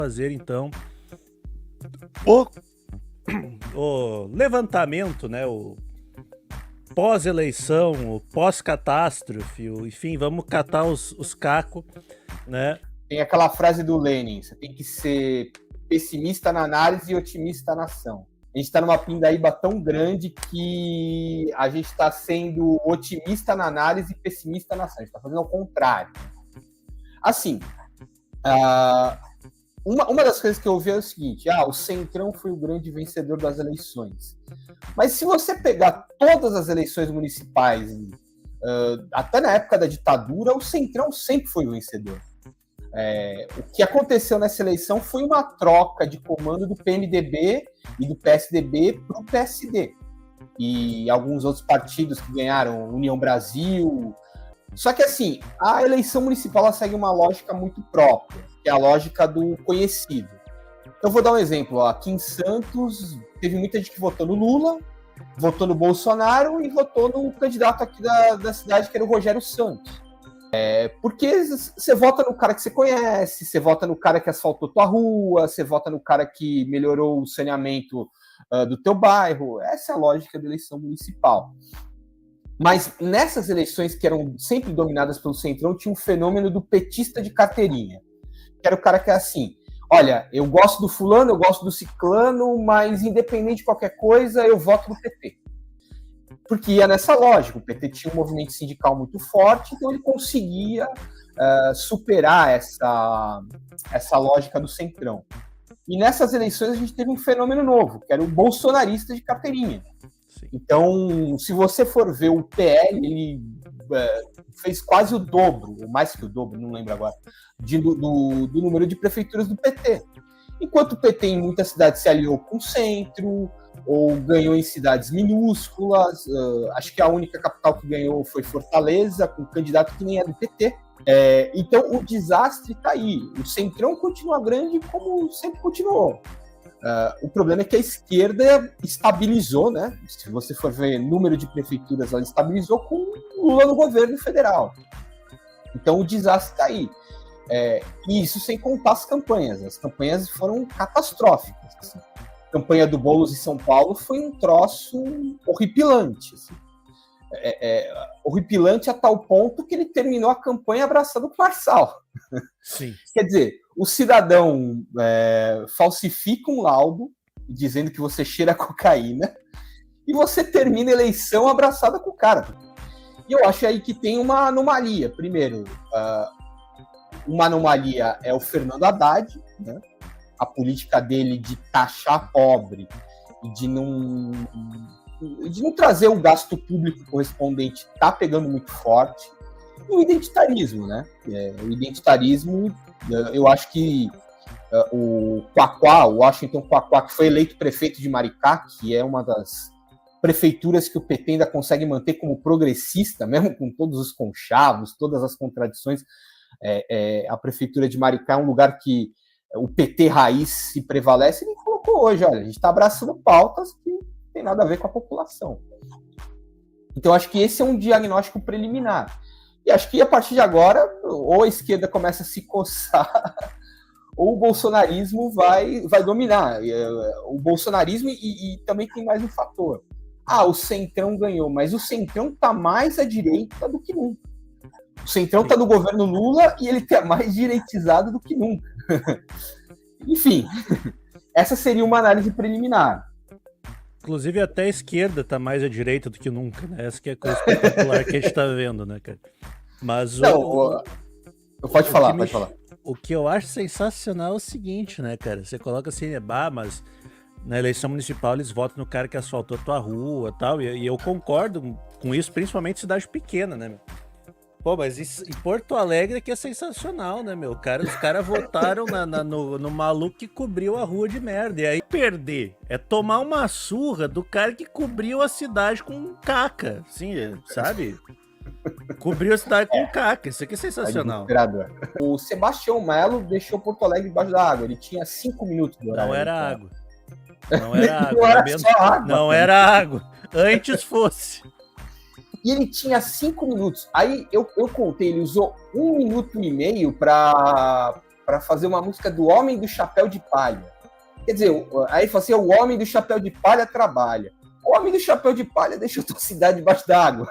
fazer então o, o levantamento, né? O pós-eleição, o pós-catástrofe, enfim, vamos catar os cacos, né? Tem aquela frase do Lenin: você tem que ser pessimista na análise e otimista na ação. A gente está numa pindaíba tão grande que a gente está sendo otimista na análise e pessimista na ação. A gente está fazendo ao contrário. Assim, uma das coisas que eu ouvi é o seguinte: o Centrão foi o grande vencedor das eleições. Mas se você pegar todas as eleições municipais, até na época da ditadura, o Centrão sempre foi o vencedor. O que aconteceu nessa eleição foi uma troca de comando do PMDB e do PSDB para o PSD. E alguns outros partidos que ganharam, União Brasil. Só que, assim, a eleição municipal ela segue uma lógica muito própria, que é a lógica do conhecido. Eu vou dar um exemplo. Aqui em Santos, teve muita gente que votou no Lula, votou no Bolsonaro e votou no candidato aqui da cidade, que era o Rogério Santos. Porque você vota no cara que você conhece, você vota no cara que asfaltou tua rua, você vota no cara que melhorou o saneamento do teu bairro. Essa é a lógica da eleição municipal. Mas nessas eleições que eram sempre dominadas pelo Centrão, tinha um fenômeno do petista de carteirinha. Que era o cara que é assim: olha, eu gosto do fulano, eu gosto do ciclano, mas independente de qualquer coisa, eu voto no PT. Porque ia nessa lógica, o PT tinha um movimento sindical muito forte, então ele conseguia superar essa lógica do Centrão. E nessas eleições a gente teve um fenômeno novo, que era o bolsonarista de carteirinha. Sim. Então, se você for ver o PL, ele fez quase o dobro, ou mais que o dobro, não lembro agora, do número de prefeituras do PT. Enquanto o PT em muitas cidades se aliou com o centro, ou ganhou em cidades minúsculas. Acho que a única capital que ganhou foi Fortaleza, com um candidato que nem é do PT. Então o desastre está aí. O Centrão continua grande como sempre continuou. O problema é que a esquerda estabilizou, né? Se você for ver número de prefeituras, ela estabilizou com o Lula no governo federal. Então o desastre está aí. E isso sem contar as campanhas. As campanhas foram catastróficas. Assim. A campanha do Boulos em São Paulo foi um troço horripilante. Assim. Horripilante a tal ponto que ele terminou a campanha abraçado com o Marçal. Sim. Quer dizer, o cidadão falsifica um laudo dizendo que você cheira cocaína e você termina a eleição abraçada com o cara. E eu acho aí que tem uma anomalia. Primeiro, uma anomalia é o Fernando Haddad, né? A política dele de taxar pobre e de não trazer o gasto público correspondente está pegando muito forte. E o identitarismo, né? O identitarismo, eu acho que o Washington Quaquá, que foi eleito prefeito de Maricá, que é uma das prefeituras que o PT ainda consegue manter como progressista, mesmo com todos os conchavos, todas as contradições, a prefeitura de Maricá é um lugar que o PT raiz se prevalece. Ele colocou hoje, olha, a gente está abraçando pautas que não tem nada a ver com a população. Então, acho que esse é um diagnóstico preliminar. E acho que, a partir de agora, ou a esquerda começa a se coçar, ou o bolsonarismo vai dominar. O bolsonarismo e também tem mais um fator. O Centrão ganhou, mas o Centrão está mais à direita do que nunca. O Centrão está no governo Lula e ele está mais direitizado do que nunca. Enfim, essa seria uma análise preliminar. Inclusive, até a esquerda está mais à direita do que nunca, né? Essa que é a coisa espetacular que a gente está vendo, né, cara? Mas pode falar. O que eu acho sensacional é o seguinte, né, cara? Você coloca assim, mas na eleição municipal eles votam no cara que asfaltou a tua rua e tal, e eu concordo com isso, principalmente em cidade pequena, né? Pô, mas isso, em Porto Alegre é que é sensacional, né, meu? Os caras votaram no maluco que cobriu a rua de merda. E aí perder é tomar uma surra do cara que cobriu a cidade com caca, assim, sabe? Cobriu a cidade com caca. Isso aqui é sensacional. O Sebastião Melo deixou Porto Alegre debaixo da água. Ele tinha 5 minutos do horário. Não era água. Não era água. Antes fosse. E ele tinha 5 minutos. Aí eu contei, ele usou 1 minuto e meio para para fazer uma música do Homem do Chapéu de Palha. Quer dizer, aí ele falou assim, o Homem do Chapéu de Palha trabalha. O Homem do Chapéu de Palha deixou a tua cidade debaixo d'água.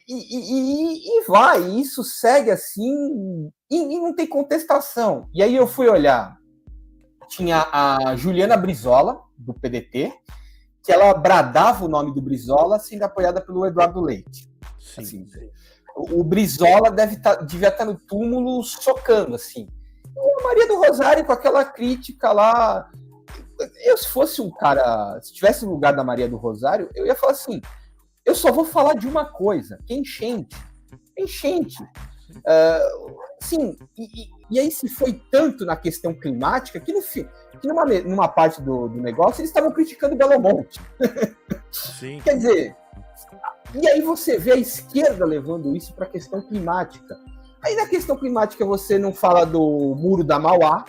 E vai, isso segue assim, e não tem contestação. E aí eu fui olhar, tinha a Juliana Brizola, do PDT, que ela bradava o nome do Brizola sendo apoiada pelo Eduardo Leite. Sim. Assim, o Brizola devia estar no túmulo socando, assim. E a Maria do Rosário com aquela crítica lá. Eu, se fosse um cara, se tivesse no lugar da Maria do Rosário, eu ia falar assim, eu só vou falar de uma coisa, que é enchente. Enchente. Sim, e aí se foi tanto na questão climática que, numa parte do negócio eles estavam criticando Belo Monte. Sim. Quer dizer, e aí você vê a esquerda levando isso para a questão climática. Aí na questão climática você não fala do Muro da Mauá.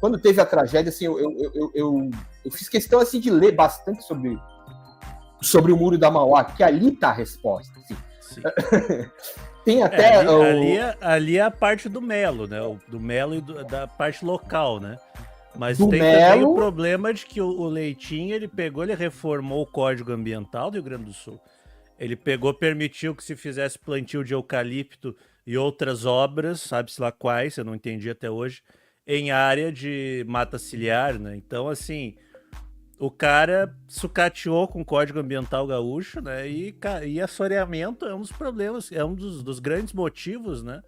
Quando teve a tragédia, assim, eu fiz questão assim, de ler bastante sobre o Muro da Mauá, que ali está a resposta. Assim. Sim. Tem até... ali é a parte do Melo, né? Do Melo e da parte local, né? Mas do tem Melo... também o problema de que o Leitinho, ele reformou o Código Ambiental do Rio Grande do Sul. Ele permitiu que se fizesse plantio de eucalipto e outras obras, sabe-se lá quais, eu não entendi até hoje, em área de mata ciliar, né? Então, assim, o cara sucateou com o Código Ambiental Gaúcho, né? E assoreamento é um dos problemas, é um dos grandes motivos, né?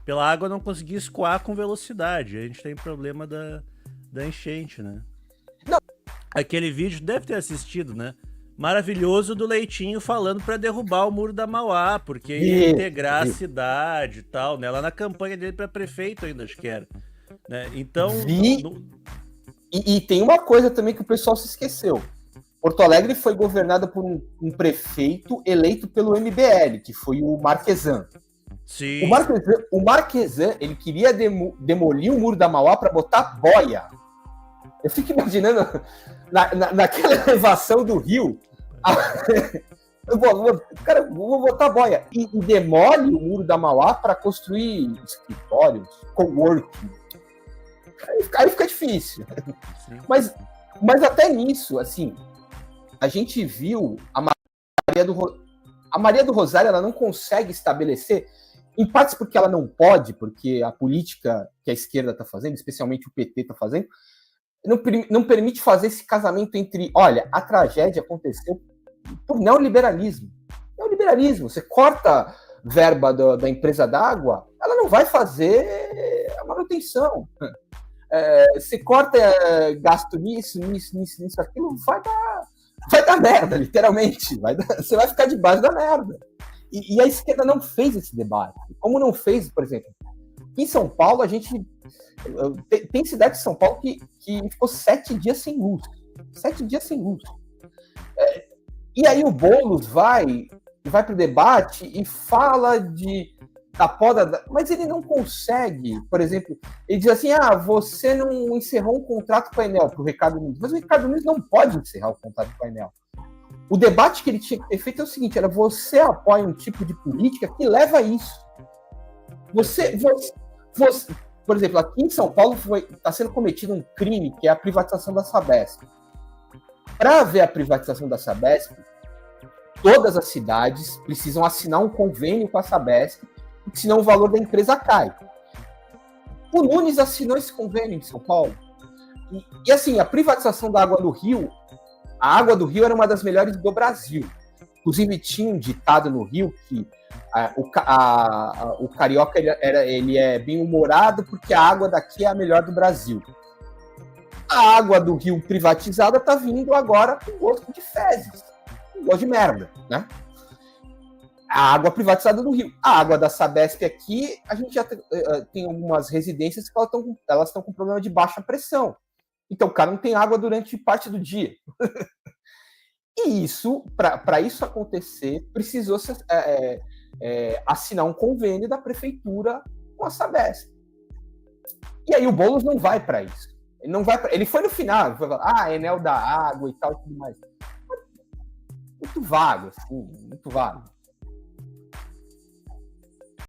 Pela água não conseguir escoar com velocidade. A gente tem problema da enchente, né? Não. Aquele vídeo deve ter assistido, né? Maravilhoso do Leitinho falando para derrubar o Muro da Mauá, porque ia integrar a cidade e tal, né? Lá na campanha dele para prefeito ainda, acho que era. Né? Então... E tem uma coisa também que o pessoal se esqueceu. Porto Alegre foi governada por um prefeito eleito pelo MBL, que foi o Marquesan. Sim. O Marquesan, ele queria demolir o Muro da Mauá para botar boia. Eu fico imaginando naquela elevação do rio. Vou botar boia. E demole o Muro da Mauá para construir escritórios, coworking. Aí fica difícil. Mas até nisso, assim, a gente viu a Maria do Rosário, ela não consegue estabelecer, em partes porque ela não pode, porque a política que a esquerda está fazendo, especialmente o PT está fazendo, não permite fazer esse casamento entre, olha, a tragédia aconteceu por neoliberalismo. Neoliberalismo, você corta verba da empresa d'água, ela não vai fazer a manutenção. Você corta gasto nisso, aquilo, vai dar merda, literalmente. Você vai ficar debaixo da merda. E a esquerda não fez esse debate. Como não fez, por exemplo, em São Paulo, a gente... Tem cidade de São Paulo que ficou 7 dias sem luz. 7 dias sem luz. E aí o Boulos vai para o debate e fala da poda, mas ele não consegue, por exemplo, ele diz assim, você não encerrou um contrato com a Enel, para o Ricardo Nunes, mas o Ricardo Nunes não pode encerrar o contrato com a Enel. O debate que ele tinha que ter feito é o seguinte, era você apoia um tipo de política que leva a isso. Você por exemplo, aqui em São Paulo está sendo cometido um crime, que é a privatização da Sabesp. Para haver a privatização da Sabesp, todas as cidades precisam assinar um convênio com a Sabesp, porque senão o valor da empresa cai. O Nunes assinou esse convênio em São Paulo. E assim, a privatização da água do Rio, a água do Rio era uma das melhores do Brasil. Inclusive, tinha um ditado no Rio que o carioca ele é bem-humorado porque a água daqui é a melhor do Brasil. A água do Rio privatizada está vindo agora com gosto de fezes, com gosto de merda, né? A água privatizada do Rio. A água da Sabesp aqui, a gente já tem algumas residências que elas estão com problema de baixa pressão. Então, o cara não tem água durante parte do dia. E isso, para isso acontecer, precisou assinar um convênio da prefeitura com a Sabesp. E aí o Boulos não vai para isso. Ele foi no final, foi falar, Enel da água e tal, tudo mais. Muito vago, assim, muito vago.